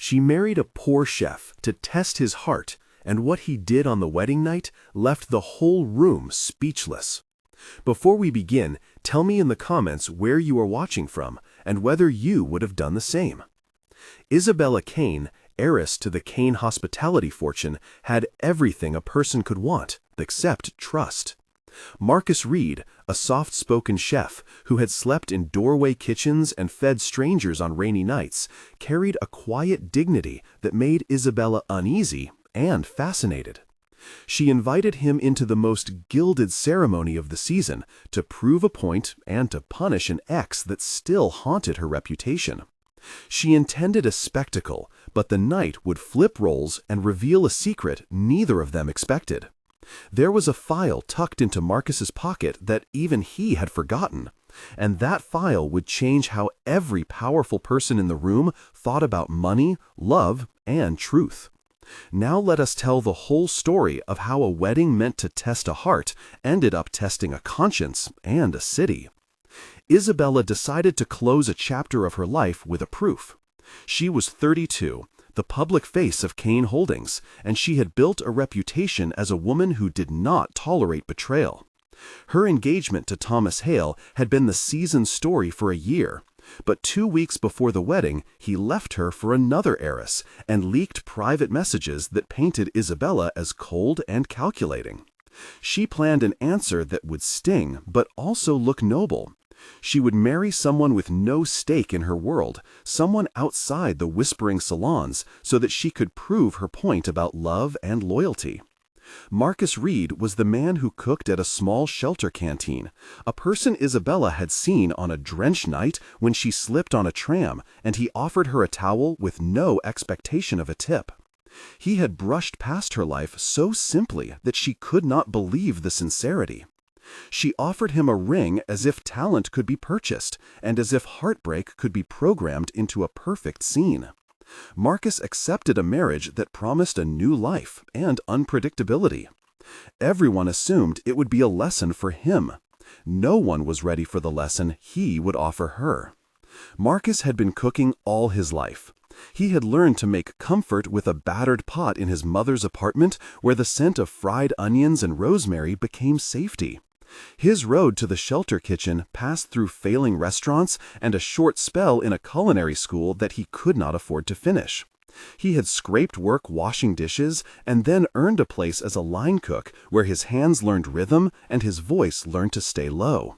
She married a poor chef to test his heart, and what he did on the wedding night left the whole room speechless. Before we begin, tell me in the comments where you are watching from and whether you would have done the same. Isabella Kane, heiress to the Kane hospitality fortune, had everything a person could want except trust. Marcus Reed, a soft-spoken chef who had slept in doorway kitchens and fed strangers on rainy nights, carried a quiet dignity that made Isabella uneasy and fascinated. She invited him into the most gilded ceremony of the season to prove a point and to punish an ex that still haunted her reputation. She intended a spectacle, but the night would flip roles and reveal a secret neither of them expected. There was a file tucked into Marcus's pocket that even he had forgotten, and that file would change how every powerful person in the room thought about money, love, and truth. Now let us tell the whole story of how a wedding meant to test a heart ended up testing a conscience and a city. Isabella decided to close a chapter of her life with a proof. She was 32, the public face of Kane Holdings, and she had built a reputation as a woman who did not tolerate betrayal. Her engagement to Thomas Hale had been the season's story for a year, but 2 weeks before the wedding, he left her for another heiress and leaked private messages that painted Isabella as cold and calculating. She planned an answer that would sting but also look noble. She would marry someone with no stake in her world, someone outside the whispering salons, so that she could prove her point about love and loyalty. Marcus Reed was the man who cooked at a small shelter canteen, a person Isabella had seen on a drenched night when she slipped on a tram, and he offered her a towel with no expectation of a tip. He had brushed past her life so simply that she could not believe the sincerity. She offered him a ring as if talent could be purchased, and as if heartbreak could be programmed into a perfect scene. Marcus accepted a marriage that promised a new life and unpredictability. Everyone assumed it would be a lesson for him. No one was ready for the lesson he would offer her. Marcus had been cooking all his life. He had learned to make comfort with a battered pot in his mother's apartment where the scent of fried onions and rosemary became safety. His road to the shelter kitchen passed through failing restaurants and a short spell in a culinary school that he could not afford to finish. He had scraped work washing dishes and then earned a place as a line cook where his hands learned rhythm and his voice learned to stay low.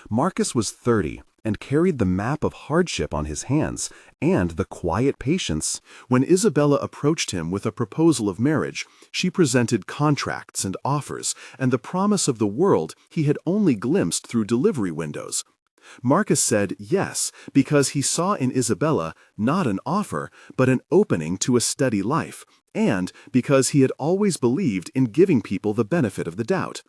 Marcus was 30 and carried the map of hardship on his hands and the quiet patience. When Isabella approached him with a proposal of marriage, she presented contracts and offers and the promise of the world he had only glimpsed through delivery windows. Marcus said yes because he saw in Isabella not an offer but an opening to a steady life, and because he had always believed in giving people the benefit of the doubt.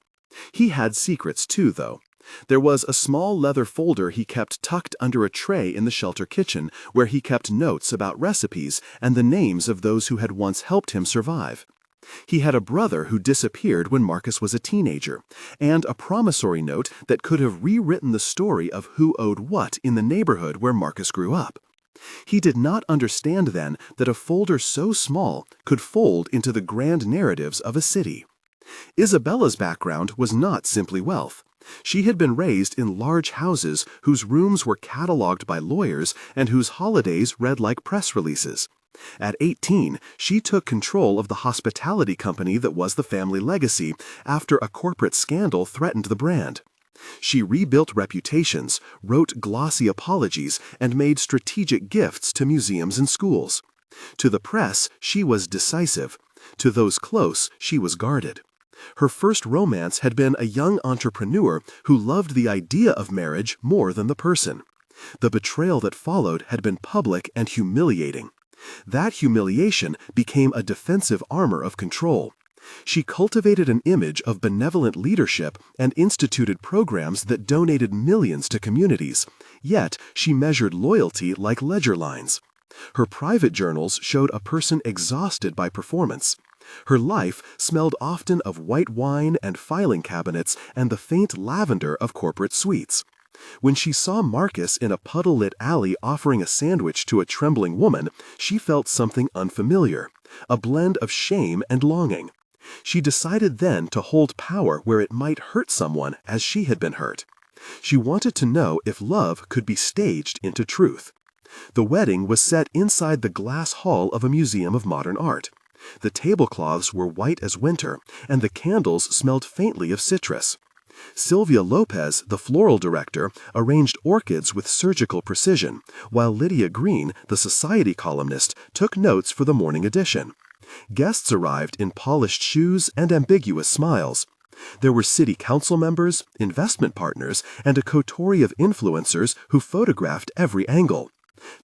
He had secrets too, though. There was a small leather folder he kept tucked under a tray in the shelter kitchen where he kept notes about recipes and the names of those who had once helped him survive. He had a brother who disappeared when Marcus was a teenager, and a promissory note that could have rewritten the story of who owed what in the neighborhood where Marcus grew up. He did not understand then that a folder so small could fold into the grand narratives of a city. Isabella's background was not simply wealth. She had been raised in large houses whose rooms were cataloged by lawyers and whose holidays read like press releases. At 18, she took control of the hospitality company that was the family legacy after a corporate scandal threatened the brand. She rebuilt reputations, wrote glossy apologies, and made strategic gifts to museums and schools. To the press, she was decisive. To those close, she was guarded. Her first romance had been a young entrepreneur who loved the idea of marriage more than the person. The betrayal that followed had been public and humiliating. That humiliation became a defensive armor of control. She cultivated an image of benevolent leadership and instituted programs that donated millions to communities, yet she measured loyalty like ledger lines. Her private journals showed a person exhausted by performance. Her life smelled often of white wine and filing cabinets and the faint lavender of corporate suites. When she saw Marcus in a puddle-lit alley offering a sandwich to a trembling woman, she felt something unfamiliar, a blend of shame and longing. She decided then to hold power where it might hurt someone as she had been hurt. She wanted to know if love could be staged into truth. The wedding was set inside the glass hall of a museum of modern art. The tablecloths were white as winter, and the candles smelled faintly of citrus. Sylvia Lopez, the floral director, arranged orchids with surgical precision, while Lydia Green, the society columnist, took notes for the morning edition. Guests arrived in polished shoes and ambiguous smiles. There were city council members, investment partners, and a coterie of influencers who photographed every angle.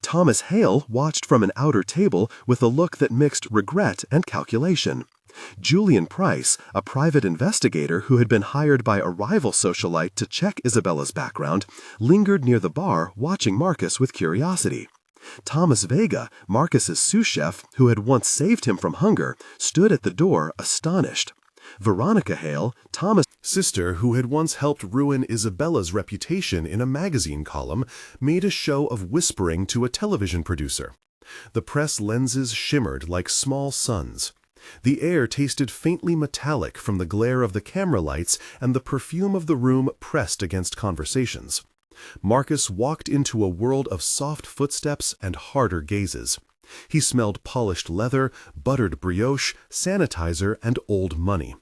Thomas Hale watched from an outer table with a look that mixed regret and calculation. Julian Price, a private investigator who had been hired by a rival socialite to check Isabella's background, lingered near the bar watching Marcus with curiosity. Thomas Vega, Marcus's sous chef, who had once saved him from hunger, stood at the door astonished. Veronica Hale, Thomas' sister who had once helped ruin Isabella's reputation in a magazine column, made a show of whispering to a television producer. The press lenses shimmered like small suns. The air tasted faintly metallic from the glare of the camera lights, and the perfume of the room pressed against conversations. Marcus walked into a world of soft footsteps and harder gazes. He smelled polished leather, buttered brioche, sanitizer, and old money.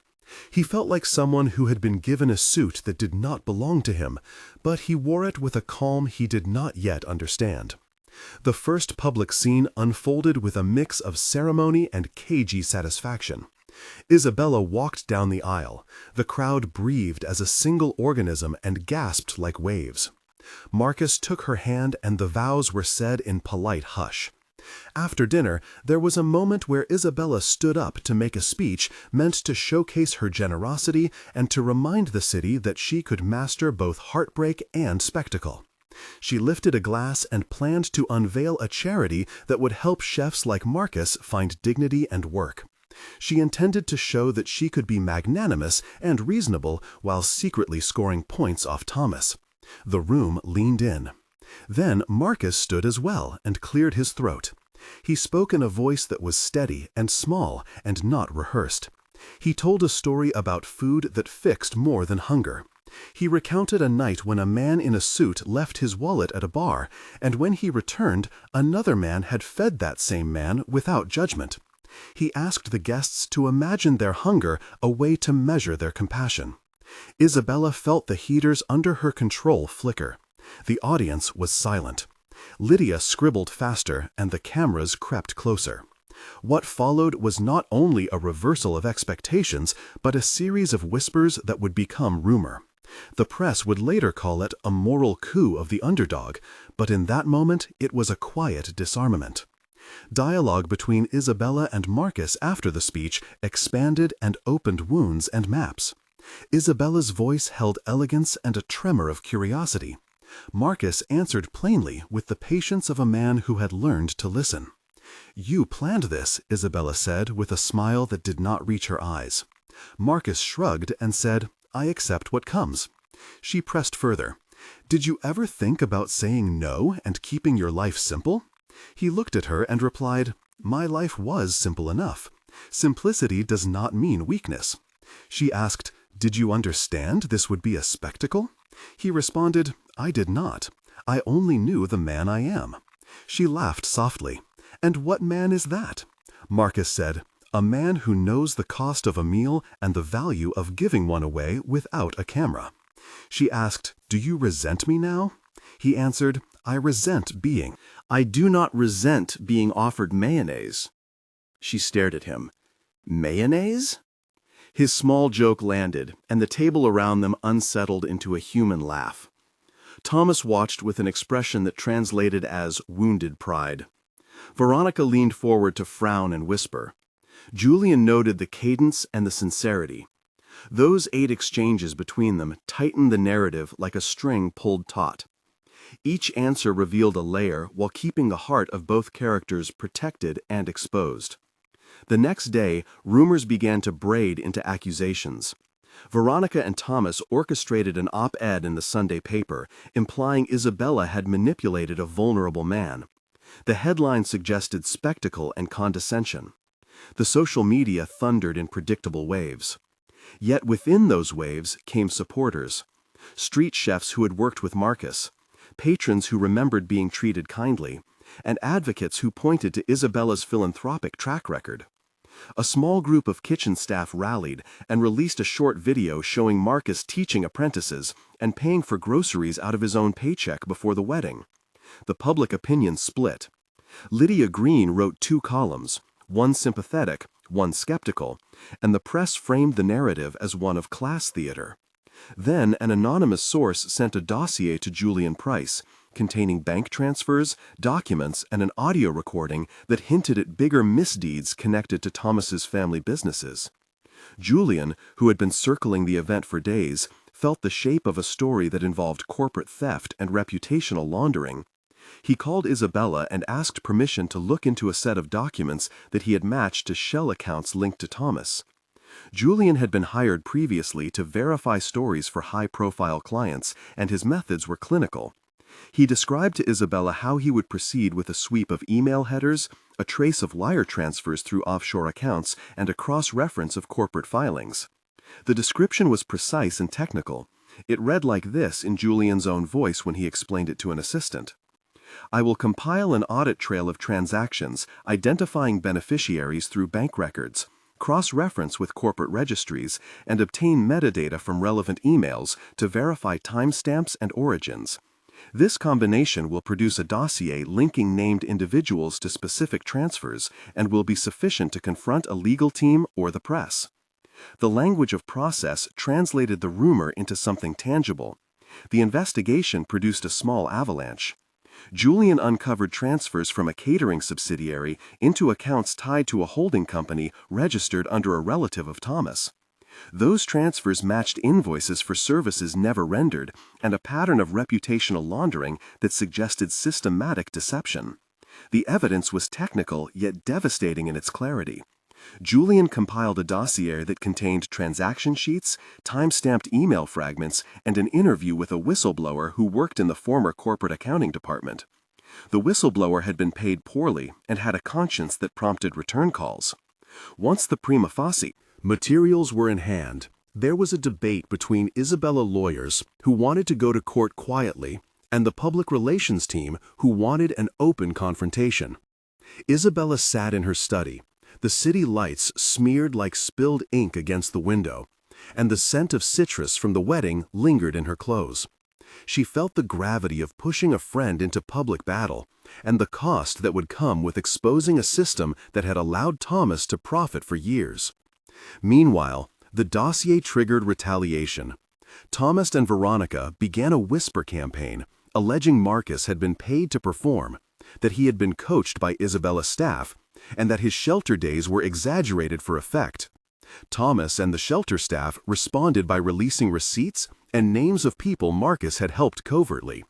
He felt like someone who had been given a suit that did not belong to him, but he wore it with a calm he did not yet understand. The first public scene unfolded with a mix of ceremony and cagey satisfaction. Isabella walked down the aisle. The crowd breathed as a single organism and gasped like waves. Marcus took her hand and the vows were said in polite hush. After dinner, there was a moment where Isabella stood up to make a speech meant to showcase her generosity and to remind the city that she could master both heartbreak and spectacle. She lifted a glass and planned to unveil a charity that would help chefs like Marcus find dignity and work. She intended to show that she could be magnanimous and reasonable while secretly scoring points off Thomas. The room leaned in. Then Marcus stood as well and cleared his throat. He spoke in a voice that was steady and small and not rehearsed. He told a story about food that fixed more than hunger. He recounted a night when a man in a suit left his wallet at a bar, and when he returned, another man had fed that same man without judgment. He asked the guests to imagine their hunger a way to measure their compassion. Isabella felt the heaters under her control flicker. The audience was silent. Lydia scribbled faster, and the cameras crept closer. What followed was not only a reversal of expectations, but a series of whispers that would become rumor. The press would later call it a moral coup of the underdog, but in that moment it was a quiet disarmament. Dialogue between Isabella and Marcus after the speech expanded and opened wounds and maps. Isabella's voice held elegance and a tremor of curiosity. Marcus answered plainly with the patience of a man who had learned to listen. "You planned this," Isabella said with a smile that did not reach her eyes. Marcus shrugged and said, "I accept what comes." She pressed further. "Did you ever think about saying no and keeping your life simple?" He looked at her and replied, "My life was simple enough. Simplicity does not mean weakness." She asked, "Did you understand this would be a spectacle?" He responded, "I did not. I only knew the man I am." She laughed softly. "And what man is that?" Marcus said, "A man who knows the cost of a meal and the value of giving one away without a camera." She asked, "Do you resent me now?" He answered, "I resent being. I do not resent being offered mayonnaise." She stared at him. "Mayonnaise?" His small joke landed, and the table around them unsettled into a human laugh. Thomas watched with an expression that translated as wounded pride. Veronica leaned forward to frown and whisper. Julian noted the cadence and the sincerity. Those 8 exchanges between them tightened the narrative like a string pulled taut. Each answer revealed a layer while keeping the heart of both characters protected and exposed. The next day, rumors began to braid into accusations. Veronica and Thomas orchestrated an op-ed in the Sunday paper, implying Isabella had manipulated a vulnerable man. The headline suggested spectacle and condescension. The social media thundered in predictable waves. Yet within those waves came supporters. Street chefs who had worked with Marcus, patrons who remembered being treated kindly, and advocates who pointed to Isabella's philanthropic track record. A small group of kitchen staff rallied and released a short video showing Marcus teaching apprentices and paying for groceries out of his own paycheck before the wedding. The public opinion split. Lydia Green wrote 2 columns, one sympathetic, one skeptical, and the press framed the narrative as one of class theater. Then an anonymous source sent a dossier to Julian Price, containing bank transfers, documents, and an audio recording that hinted at bigger misdeeds connected to Thomas's family businesses. Julian, who had been circling the event for days, felt the shape of a story that involved corporate theft and reputational laundering. He called Isabella and asked permission to look into a set of documents that he had matched to shell accounts linked to Thomas. Julian had been hired previously to verify stories for high-profile clients, and his methods were clinical. He described to Isabella how he would proceed with a sweep of email headers, a trace of wire transfers through offshore accounts, and a cross-reference of corporate filings. The description was precise and technical. It read like this in Julian's own voice when he explained it to an assistant. "I will compile an audit trail of transactions, identifying beneficiaries through bank records, cross-reference with corporate registries, and obtain metadata from relevant emails to verify timestamps and origins. This combination will produce a dossier linking named individuals to specific transfers and will be sufficient to confront a legal team or the press." The language of process translated the rumor into something tangible. The investigation produced a small avalanche. Julian uncovered transfers from a catering subsidiary into accounts tied to a holding company registered under a relative of Thomas. Those transfers matched invoices for services never rendered and a pattern of reputational laundering that suggested systematic deception. The evidence was technical yet devastating in its clarity. Julian compiled a dossier that contained transaction sheets, time-stamped email fragments, and an interview with a whistleblower who worked in the former corporate accounting department. The whistleblower had been paid poorly and had a conscience that prompted return calls. Once the prima facie materials were in hand, there was a debate between Isabella lawyers, who wanted to go to court quietly, and the public relations team, who wanted an open confrontation. Isabella sat in her study. The city lights smeared like spilled ink against the window, and the scent of citrus from the wedding lingered in her clothes. She felt the gravity of pushing a friend into public battle, and the cost that would come with exposing a system that had allowed Thomas to profit for years. Meanwhile, the dossier triggered retaliation. Thomas and Veronica began a whisper campaign, alleging Marcus had been paid to perform, that he had been coached by Isabella's staff, and that his shelter days were exaggerated for effect. Thomas and the shelter staff responded by releasing receipts and names of people Marcus had helped covertly.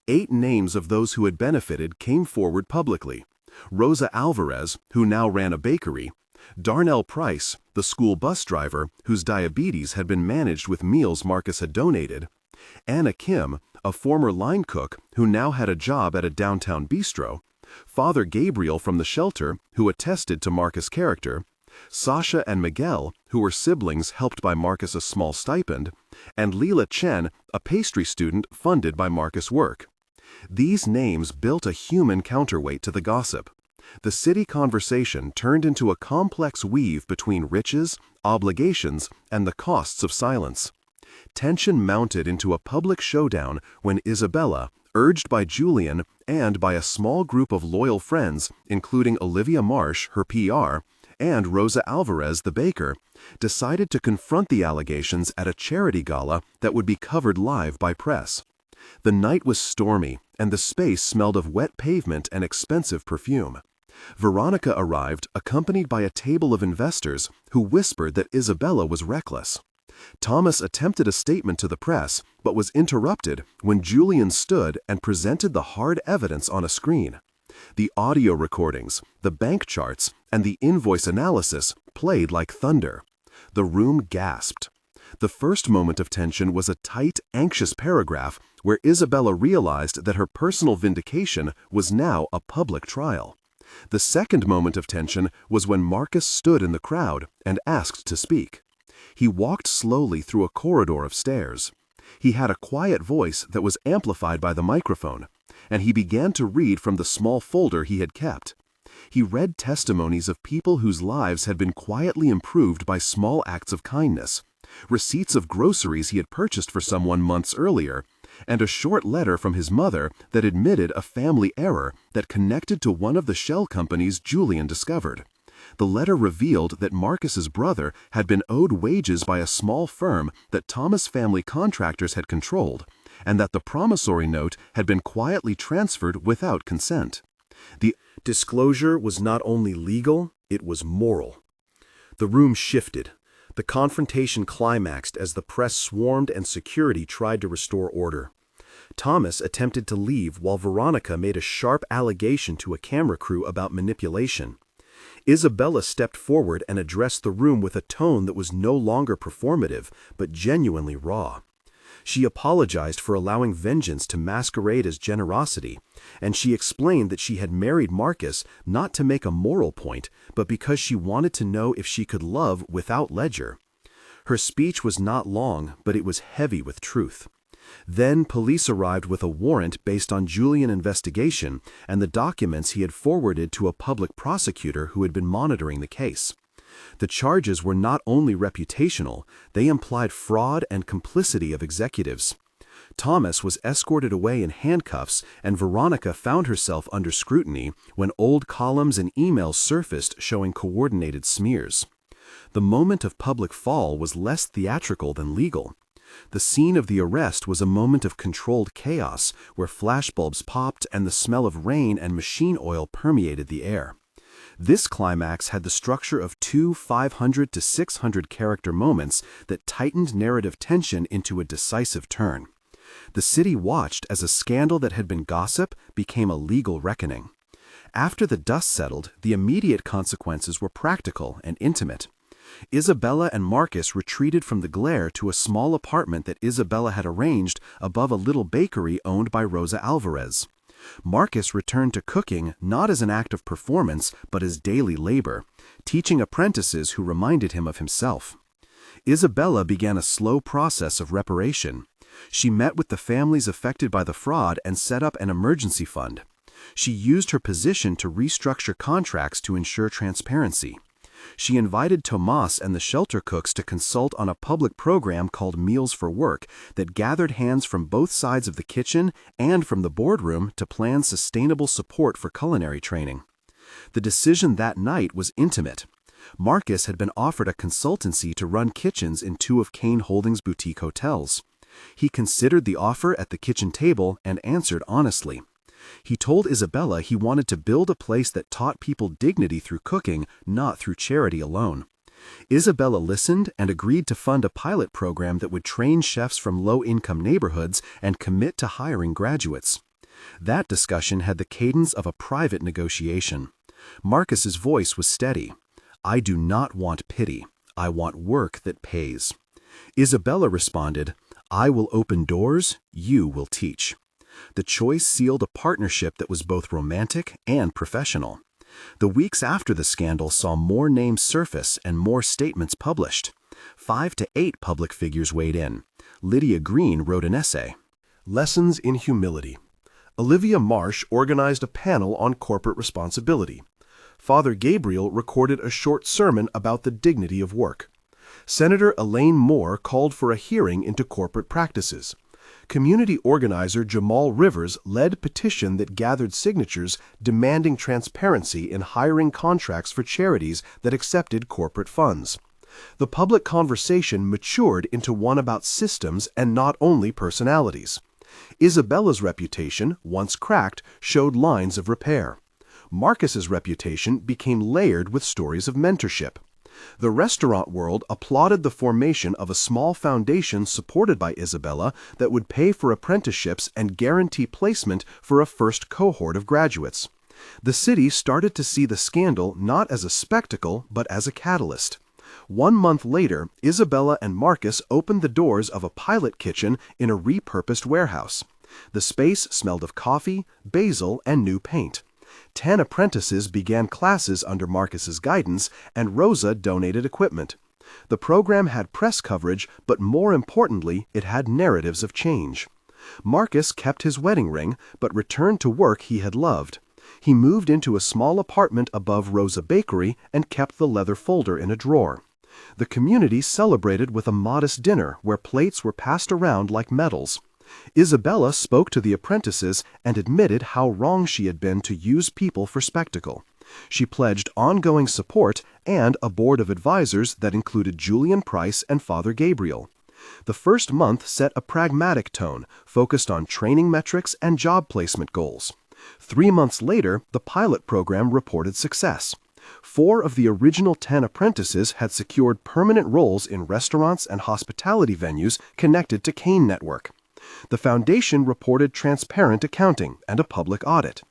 8 names of those who had benefited came forward publicly: Rosa Alvarez, who now ran a bakery; Darnell Price, the school bus driver whose diabetes had been managed with meals Marcus had donated; Anna Kim, a former line cook who now had a job at a downtown bistro; Father Gabriel from the shelter, who attested to Marcus' character; Sasha and Miguel, who were siblings helped by Marcus a small stipend; and Leela Chen, a pastry student funded by Marcus' work. These names built a human counterweight to the gossip. The city conversation turned into a complex weave between riches, obligations, and the costs of silence. Tension mounted into a public showdown when Isabella, urged by Julian and by a small group of loyal friends, including Olivia Marsh, her PR, and Rosa Alvarez, the baker, decided to confront the allegations at a charity gala that would be covered live by press. The night was stormy, and the space smelled of wet pavement and expensive perfume. Veronica arrived, accompanied by a table of investors who whispered that Isabella was reckless. Thomas attempted a statement to the press, but was interrupted when Julian stood and presented the hard evidence on a screen. The audio recordings, the bank charts, and the invoice analysis played like thunder. The room gasped. The first moment of tension was a tight, anxious paragraph where Isabella realized that her personal vindication was now a public trial. The second moment of tension was when Marcus stood in the crowd and asked to speak. He walked slowly through a corridor of stairs. He had a quiet voice that was amplified by the microphone, and he began to read from the small folder he had kept. He read testimonies of people whose lives had been quietly improved by small acts of kindness, receipts of groceries he had purchased for someone months earlier, and a short letter from his mother that admitted a family error that connected to one of the shell companies Julian discovered. The letter revealed that Marcus's brother had been owed wages by a small firm that Thomas family contractors had controlled, and that the promissory note had been quietly transferred without consent. The disclosure was not only legal, it was moral. The room shifted. The confrontation climaxed as the press swarmed and security tried to restore order. Thomas attempted to leave while Veronica made a sharp allegation to a camera crew about manipulation. Isabella stepped forward and addressed the room with a tone that was no longer performative, but genuinely raw. She apologized for allowing vengeance to masquerade as generosity, and she explained that she had married Marcus not to make a moral point, but because she wanted to know if she could love without ledger. Her speech was not long, but it was heavy with truth. Then police arrived with a warrant based on Julian investigation and the documents he had forwarded to a public prosecutor who had been monitoring the case. The charges were not only reputational, they implied fraud and complicity of executives. Thomas was escorted away in handcuffs, and Veronica found herself under scrutiny when old columns and emails surfaced showing coordinated smears. The moment of public fall was less theatrical than legal. The scene of the arrest was a moment of controlled chaos where flashbulbs popped and the smell of rain and machine oil permeated the air. This climax had the structure of two 500 to 600 character moments that tightened narrative tension into a decisive turn. The city watched as a scandal that had been gossip became a legal reckoning. After the dust settled, the immediate consequences were practical and intimate. Isabella and Marcus retreated from the glare to a small apartment that Isabella had arranged above a little bakery owned by Rosa Alvarez. Marcus returned to cooking not as an act of performance but as daily labor, teaching apprentices who reminded him of himself. Isabella began a slow process of reparation. She met with the families affected by the fraud and set up an emergency fund. She used her position to restructure contracts to ensure transparency. She invited Tomas and the shelter cooks to consult on a public program called Meals for Work that gathered hands from both sides of the kitchen and from the boardroom to plan sustainable support for culinary training. The decision that night was intimate. Marcus had been offered a consultancy to run kitchens in two of Kane Holdings' boutique hotels. He considered the offer at the kitchen table and answered honestly. He told Isabella he wanted to build a place that taught people dignity through cooking, not through charity alone. Isabella listened and agreed to fund a pilot program that would train chefs from low-income neighborhoods and commit to hiring graduates. That discussion had the cadence of a private negotiation. Marcus's voice was steady. "I do not want pity. I want work that pays." Isabella responded, "I will open doors, you will teach." The choice sealed a partnership that was both romantic and professional. The weeks after the scandal saw more names surface and more statements published. 5 to 8 public figures weighed in. Lydia Green wrote an essay. Lessons in Humility. Olivia Marsh organized a panel on corporate responsibility. Father Gabriel recorded a short sermon about the dignity of work. Senator Elaine Moore called for a hearing into corporate practices. Community organizer Jamal Rivers led petition that gathered signatures demanding transparency in hiring contracts for charities that accepted corporate funds. The public conversation matured into one about systems and not only personalities. Isabella's reputation, once cracked, showed lines of repair. Marcus's reputation became layered with stories of mentorship. The restaurant world applauded the formation of a small foundation supported by Isabella that would pay for apprenticeships and guarantee placement for a first cohort of graduates. The city started to see the scandal not as a spectacle but as a catalyst. 1 month later, Isabella and Marcus opened the doors of a pilot kitchen in a repurposed warehouse. The space smelled of coffee, basil, and new paint. 10 apprentices began classes under Marcus's guidance, and Rosa donated equipment. The program had press coverage, but more importantly, it had narratives of change. Marcus kept his wedding ring, but returned to work he had loved. He moved into a small apartment above Rosa Bakery and kept the leather folder in a drawer. The community celebrated with a modest dinner where plates were passed around like medals. Isabella spoke to the apprentices and admitted how wrong she had been to use people for spectacle. She pledged ongoing support and a board of advisors that included Julian Price and Father Gabriel. The first month set a pragmatic tone, focused on training metrics and job placement goals. 3 months later, the pilot program reported success. 4 of the original 10 apprentices had secured permanent roles in restaurants and hospitality venues connected to Kane Network. The foundation reported transparent accounting and a public audit.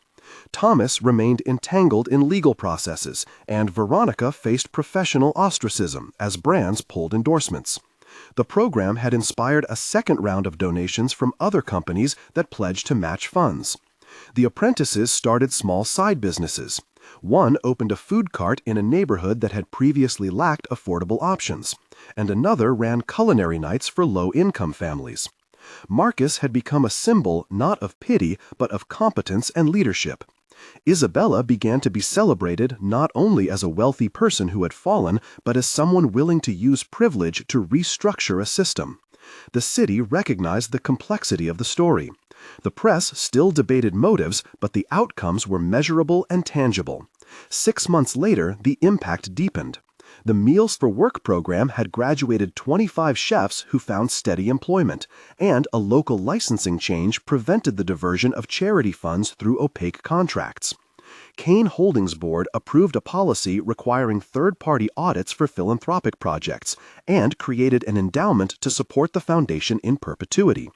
Thomas remained entangled in legal processes, and Veronica faced professional ostracism as brands pulled endorsements. The program had inspired a second round of donations from other companies that pledged to match funds. The apprentices started small side businesses. One opened a food cart in a neighborhood that had previously lacked affordable options, and another ran culinary nights for low-income families. Marcus had become a symbol not of pity but of competence and leadership. Isabella began to be celebrated not only as a wealthy person who had fallen, but as someone willing to use privilege to restructure a system. The city recognized the complexity of the story. The press still debated motives, but the outcomes were measurable and tangible. 6 months later, the impact deepened. The Meals for Work program had graduated 25 chefs who found steady employment, and a local licensing change prevented the diversion of charity funds through opaque contracts. Kane Holdings Board approved a policy requiring third-party audits for philanthropic projects and created an endowment to support the foundation in perpetuity.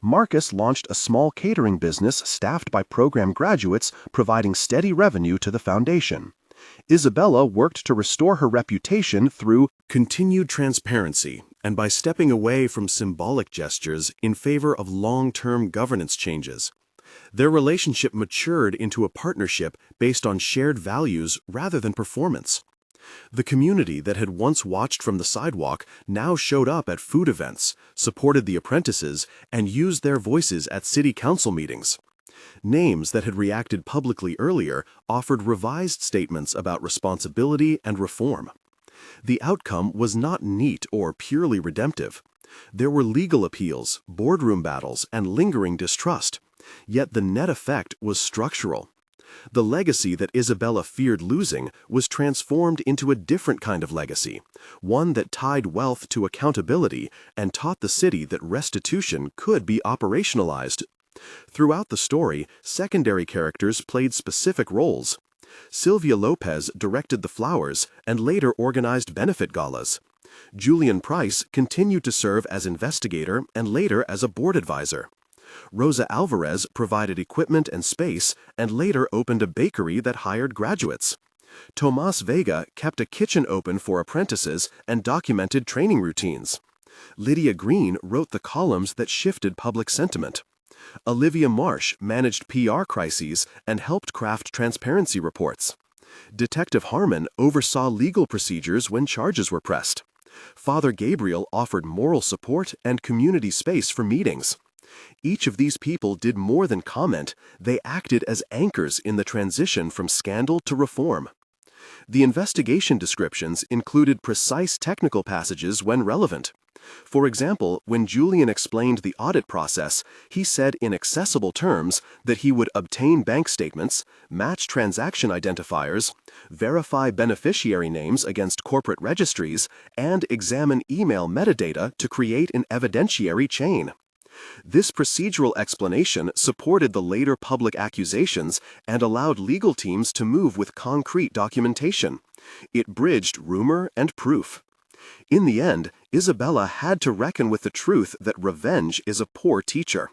Marcus launched a small catering business staffed by program graduates, providing steady revenue to the foundation. Isabella worked to restore her reputation through continued transparency and by stepping away from symbolic gestures in favor of long-term governance changes. Their relationship matured into a partnership based on shared values rather than performance. The community that had once watched from the sidewalk now showed up at food events, supported the apprentices, and used their voices at city council meetings. Names that had reacted publicly earlier offered revised statements about responsibility and reform. The outcome was not neat or purely redemptive. There were legal appeals, boardroom battles, and lingering distrust. Yet the net effect was structural. The legacy that Isabella feared losing was transformed into a different kind of legacy, one that tied wealth to accountability and taught the city that restitution could be operationalized. Throughout the story, secondary characters played specific roles. Sylvia Lopez directed the flowers and later organized benefit galas. Julian Price continued to serve as investigator and later as a board advisor. Rosa Alvarez provided equipment and space and later opened a bakery that hired graduates. Tomas Vega kept a kitchen open for apprentices and documented training routines. Lydia Green wrote the columns that shifted public sentiment. Olivia Marsh managed PR crises and helped craft transparency reports. Detective Harmon oversaw legal procedures when charges were pressed. Father Gabriel offered moral support and community space for meetings. Each of these people did more than comment, they acted as anchors in the transition from scandal to reform. The investigation descriptions included precise technical passages when relevant. For example, when Julian explained the audit process, he said in accessible terms that he would obtain bank statements, match transaction identifiers, verify beneficiary names against corporate registries, and examine email metadata to create an evidentiary chain. This procedural explanation supported the later public accusations and allowed legal teams to move with concrete documentation. It bridged rumor and proof. In the end, Isabella had to reckon with the truth that revenge is a poor teacher.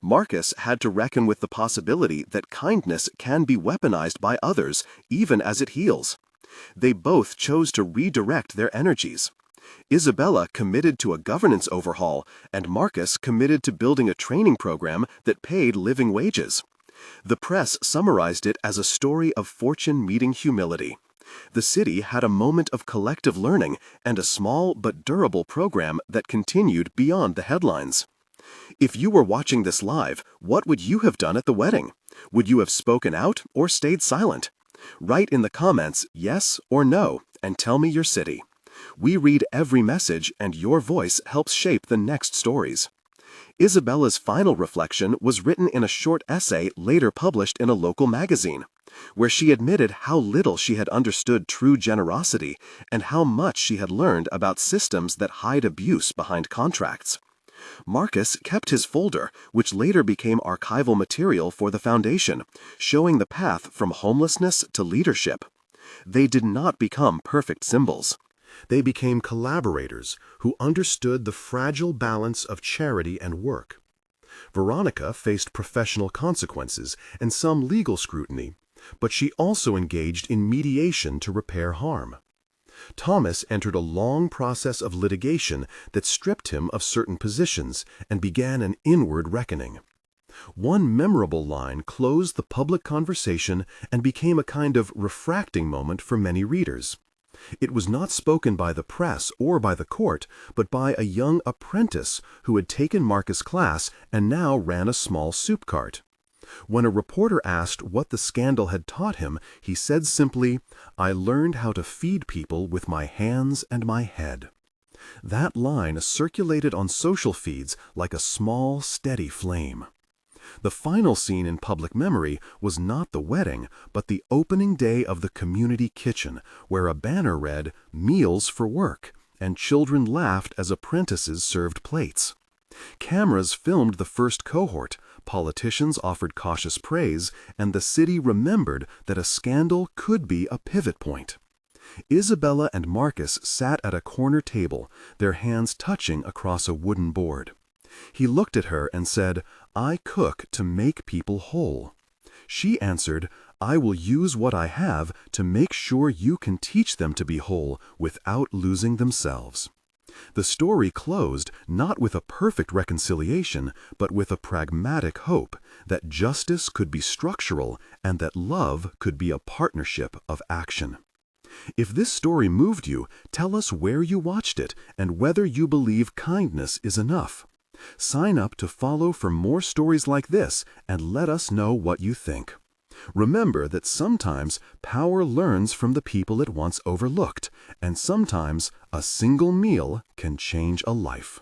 Marcus had to reckon with the possibility that kindness can be weaponized by others, even as it heals. They both chose to redirect their energies. Isabella committed to a governance overhaul, and Marcus committed to building a training program that paid living wages. The press summarized it as a story of fortune meeting humility. The city had a moment of collective learning and a small but durable program that continued beyond the headlines. If you were watching this live, what would you have done at the wedding? Would you have spoken out or stayed silent? Write in the comments yes or no and tell me your city. We read every message, and your voice helps shape the next stories. Isabella's final reflection was written in a short essay later published in a local magazine, where she admitted how little she had understood true generosity and how much she had learned about systems that hide abuse behind contracts. Marcus kept his folder, which later became archival material for the foundation, showing the path from homelessness to leadership. They did not become perfect symbols. They became collaborators who understood the fragile balance of charity and work. Veronica faced professional consequences and some legal scrutiny, but she also engaged in mediation to repair harm. Thomas entered a long process of litigation that stripped him of certain positions and began an inward reckoning. One memorable line closed the public conversation and became a kind of refracting moment for many readers. It was not spoken by the press or by the court, but by a young apprentice who had taken Marcus' class and now ran a small soup cart. When a reporter asked what the scandal had taught him, he said simply, "I learned how to feed people with my hands and my head." That line circulated on social feeds like a small, steady flame. The final scene in public memory was not the wedding, but the opening day of the community kitchen, where a banner read, "Meals for Work," and children laughed as apprentices served plates. Cameras filmed the first cohort, politicians offered cautious praise, and the city remembered that a scandal could be a pivot point. Isabella and Marcus sat at a corner table, their hands touching across a wooden board. He looked at her and said, "I cook to make people whole." She answered, "I will use what I have to make sure you can teach them to be whole without losing themselves." The story closed not with a perfect reconciliation, but with a pragmatic hope that justice could be structural and that love could be a partnership of action. If this story moved you, tell us where you watched it and whether you believe kindness is enough. Sign up to follow for more stories like this and let us know what you think. Remember that sometimes power learns from the people it once overlooked, and sometimes a single meal can change a life.